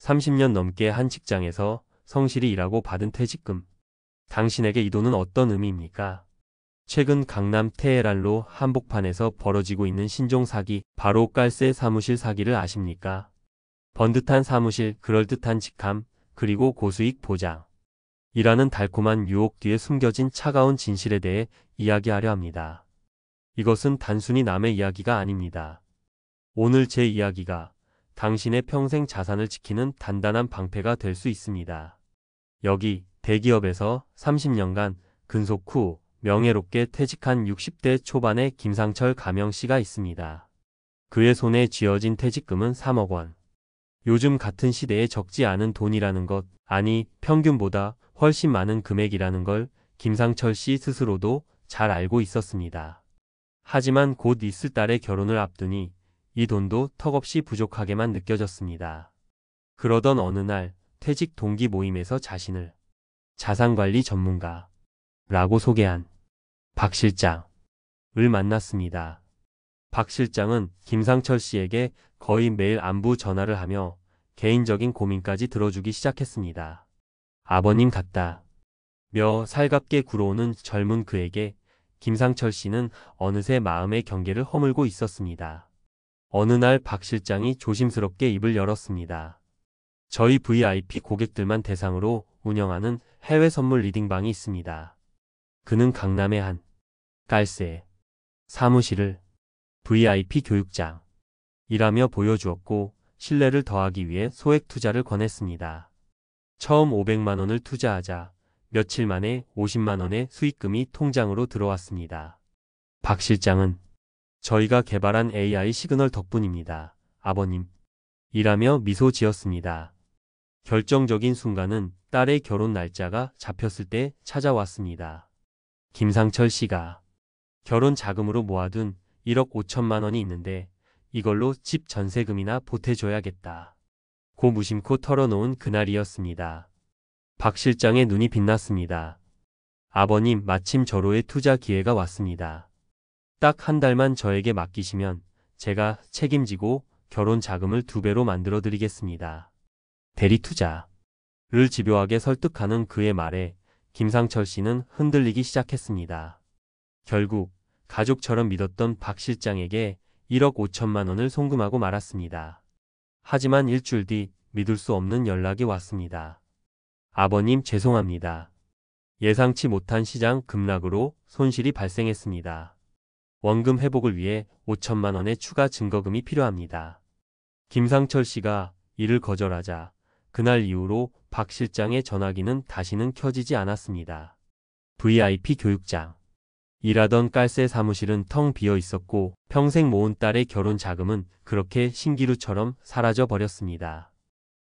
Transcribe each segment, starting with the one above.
30년 넘게 한 직장에서 성실히 일하고 받은 퇴직금. 당신에게 이 돈은 어떤 의미입니까? 최근 강남 테헤란로 한복판에서 벌어지고 있는 신종 사기, 바로 깔세 사무실 사기를 아십니까? 번듯한 사무실, 그럴듯한 직함, 그리고 고수익 보장. 이라는 달콤한 유혹 뒤에 숨겨진 차가운 진실에 대해 이야기하려 합니다. 이것은 단순히 남의 이야기가 아닙니다. 오늘 제 이야기가 당신의 평생 자산을 지키는 단단한 방패가 될 수 있습니다. 여기 대기업에서 30년간 근속 후 명예롭게 퇴직한 60대 초반의 김상철 가명 씨가 있습니다. 그의 손에 쥐어진 퇴직금은 3억 원. 요즘 같은 시대에 적지 않은 돈이라는 것, 아니 평균보다 훨씬 많은 금액이라는 걸 김상철 씨 스스로도 잘 알고 있었습니다. 하지만 곧 있을 딸의 결혼을 앞두니 이 돈도 턱없이 부족하게만 느껴졌습니다. 그러던 어느 날 퇴직 동기 모임에서 자신을 자산관리 전문가라고 소개한 박 실장을 만났습니다. 박 실장은 김상철 씨에게 거의 매일 안부 전화를 하며 개인적인 고민까지 들어주기 시작했습니다. 아버님 같다 며 살갑게 굴어오는 젊은 그에게 김상철 씨는 어느새 마음의 경계를 허물고 있었습니다. 어느 날 박 실장이 조심스럽게 입을 열었습니다. 저희 VIP 고객들만 대상으로 운영하는 해외 선물 리딩방이 있습니다. 그는 강남의 한 깔세 사무실을 VIP 교육장이라며 보여주었고 신뢰를 더하기 위해 소액 투자를 권했습니다. 처음 500만 원을 투자하자 며칠 만에 50만 원의 수익금이 통장으로 들어왔습니다. 박 실장은 저희가 개발한 AI 시그널 덕분입니다. 아버님. 이라며 미소 지었습니다. 결정적인 순간은 딸의 결혼 날짜가 잡혔을 때 찾아왔습니다. 김상철 씨가 결혼 자금으로 모아둔 1억 5천만 원이 있는데 이걸로 집 전세금이나 보태줘야겠다. 고 무심코 털어놓은 그날이었습니다. 박 실장의 눈이 빛났습니다. 아버님, 마침 저로의 투자 기회가 왔습니다. 딱 한 달만 저에게 맡기시면 제가 책임지고 결혼 자금을 2배로 만들어 드리겠습니다. 대리 투자를 집요하게 설득하는 그의 말에 김상철 씨는 흔들리기 시작했습니다. 결국 가족처럼 믿었던 박 실장에게 1억 5천만 원을 송금하고 말았습니다. 하지만 일주일 뒤 믿을 수 없는 연락이 왔습니다. 아버님 죄송합니다. 예상치 못한 시장 급락으로 손실이 발생했습니다. 원금 회복을 위해 5천만 원의 추가 증거금이 필요합니다. 김상철 씨가 이를 거절하자 그날 이후로 박 실장의 전화기는 다시는 켜지지 않았습니다. VIP 교육장. 일하던 깔세 사무실은 텅 비어 있었고 평생 모은 딸의 결혼 자금은 그렇게 신기루처럼 사라져 버렸습니다.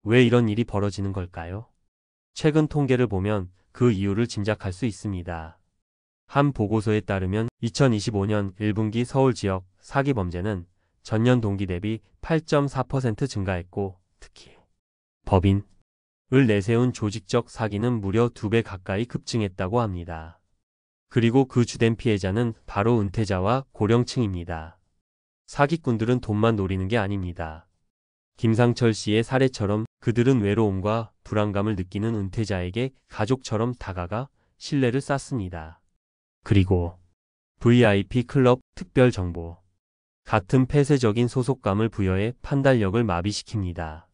왜 이런 일이 벌어지는 걸까요? 최근 통계를 보면 그 이유를 짐작할 수 있습니다. 한 보고서에 따르면 2025년 1분기 서울 지역 사기 범죄는 전년 동기 대비 8.4% 증가했고 특히 법인을 내세운 조직적 사기는 무려 2배 가까이 급증했다고 합니다. 그리고 그 주된 피해자는 바로 은퇴자와 고령층입니다. 사기꾼들은 돈만 노리는 게 아닙니다. 김상철 씨의 사례처럼 그들은 외로움과 불안감을 느끼는 은퇴자에게 가족처럼 다가가 신뢰를 쌓습니다. 그리고 VIP 클럽 특별 정보 같은 폐쇄적인 소속감을 부여해 판단력을 마비시킵니다.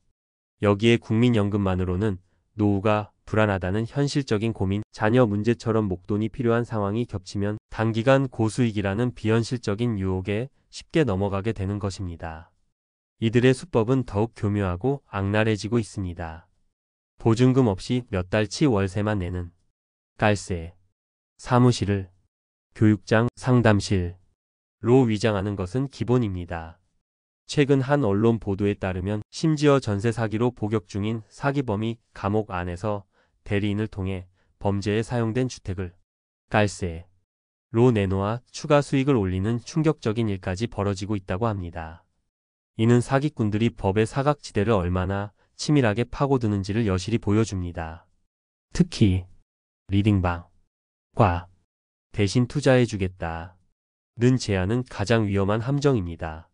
여기에 국민연금만으로는 노후가 불안하다는 현실적인 고민, 자녀 문제처럼 목돈이 필요한 상황이 겹치면 단기간 고수익이라는 비현실적인 유혹에 쉽게 넘어가게 되는 것입니다. 이들의 수법은 더욱 교묘하고 악랄해지고 있습니다. 보증금 없이 몇 달치 월세만 내는 깔세 사무실을 교육장 상담실로 위장하는 것은 기본입니다. 최근 한 언론 보도에 따르면 심지어 전세 사기로 복역 중인 사기범이 감옥 안에서 대리인을 통해 범죄에 사용된 주택을 깔세로 내놓아 추가 수익을 올리는 충격적인 일까지 벌어지고 있다고 합니다. 이는 사기꾼들이 법의 사각지대를 얼마나 치밀하게 파고드는지를 여실히 보여줍니다. 특히 리딩방과 대신 투자해주겠다는 제안은 가장 위험한 함정입니다.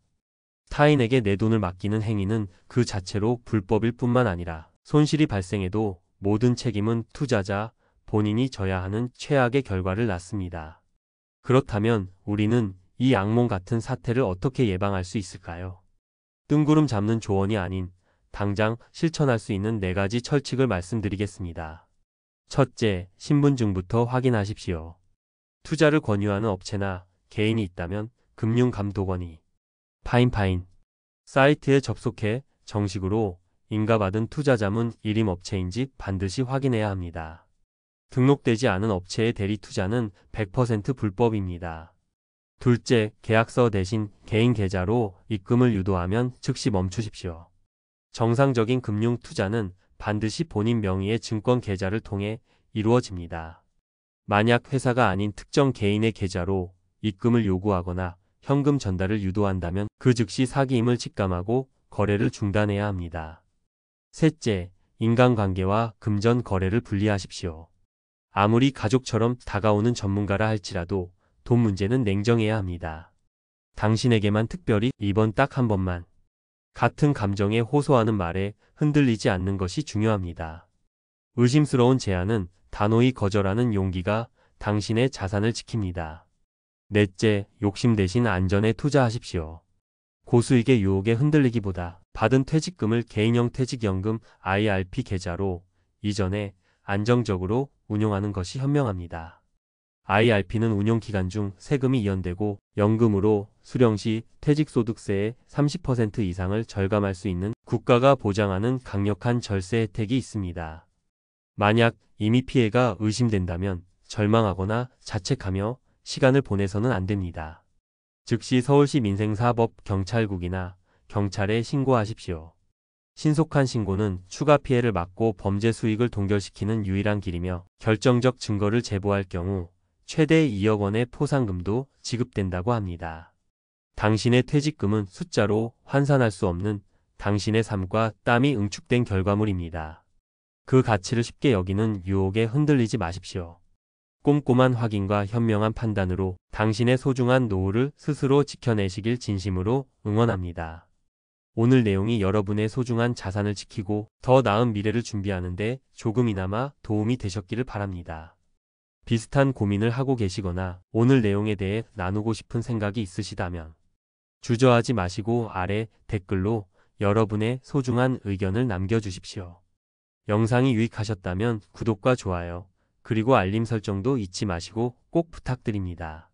타인에게 내 돈을 맡기는 행위는 그 자체로 불법일 뿐만 아니라 손실이 발생해도 모든 책임은 투자자 본인이 져야 하는 최악의 결과를 낳습니다. 그렇다면 우리는 이 악몽 같은 사태를 어떻게 예방할 수 있을까요? 뜬구름 잡는 조언이 아닌 당장 실천할 수 있는 4가지 철칙을 말씀드리겠습니다. 첫째, 신분증부터 확인하십시오. 투자를 권유하는 업체나 개인이 있다면 금융감독원이 파인파인 사이트에 접속해 정식으로 인가받은 투자자문 일임업체인지 반드시 확인해야 합니다. 등록되지 않은 업체의 대리 투자는 100% 불법입니다. 둘째, 계약서 대신 개인 계좌로 입금을 유도하면 즉시 멈추십시오. 정상적인 금융 투자는 반드시 본인 명의의 증권 계좌를 통해 이루어집니다. 만약 회사가 아닌 특정 개인의 계좌로 입금을 요구하거나 현금 전달을 유도한다면 그 즉시 사기임을 직감하고 거래를 중단해야 합니다. 셋째, 인간관계와 금전 거래를 분리하십시오. 아무리 가족처럼 다가오는 전문가라 할지라도 돈 문제는 냉정해야 합니다. 당신에게만 특별히 이번 딱 한 번만 같은 감정에 호소하는 말에 흔들리지 않는 것이 중요합니다. 의심스러운 제안은 단호히 거절하는 용기가 당신의 자산을 지킵니다. 넷째, 욕심 대신 안전에 투자하십시오. 고수익의 유혹에 흔들리기보다 받은 퇴직금을 개인형 퇴직연금 IRP 계좌로 이전에 안정적으로 운용하는 것이 현명합니다. IRP는 운용기간 중 세금이 이연되고 연금으로 수령 시 퇴직소득세의 30% 이상을 절감할 수 있는 국가가 보장하는 강력한 절세 혜택이 있습니다. 만약 이미 피해가 의심된다면 절망하거나 자책하며 시간을 보내서는 안 됩니다. 즉시 서울시 민생사법경찰국이나 경찰에 신고하십시오. 신속한 신고는 추가 피해를 막고 범죄 수익을 동결시키는 유일한 길이며 결정적 증거를 제보할 경우 최대 2억 원의 포상금도 지급된다고 합니다. 당신의 퇴직금은 숫자로 환산할 수 없는 당신의 삶과 땀이 응축된 결과물입니다. 그 가치를 쉽게 여기는 유혹에 흔들리지 마십시오. 꼼꼼한 확인과 현명한 판단으로 당신의 소중한 노후를 스스로 지켜내시길 진심으로 응원합니다. 오늘 내용이 여러분의 소중한 자산을 지키고 더 나은 미래를 준비하는 데 조금이나마 도움이 되셨기를 바랍니다. 비슷한 고민을 하고 계시거나 오늘 내용에 대해 나누고 싶은 생각이 있으시다면 주저하지 마시고 아래 댓글로 여러분의 소중한 의견을 남겨주십시오. 영상이 유익하셨다면 구독과 좋아요, 그리고 알림 설정도 잊지 마시고 꼭 부탁드립니다.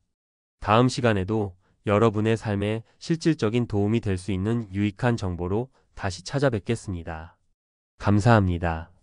다음 시간에도 여러분의 삶에 실질적인 도움이 될 수 있는 유익한 정보로 다시 찾아뵙겠습니다. 감사합니다.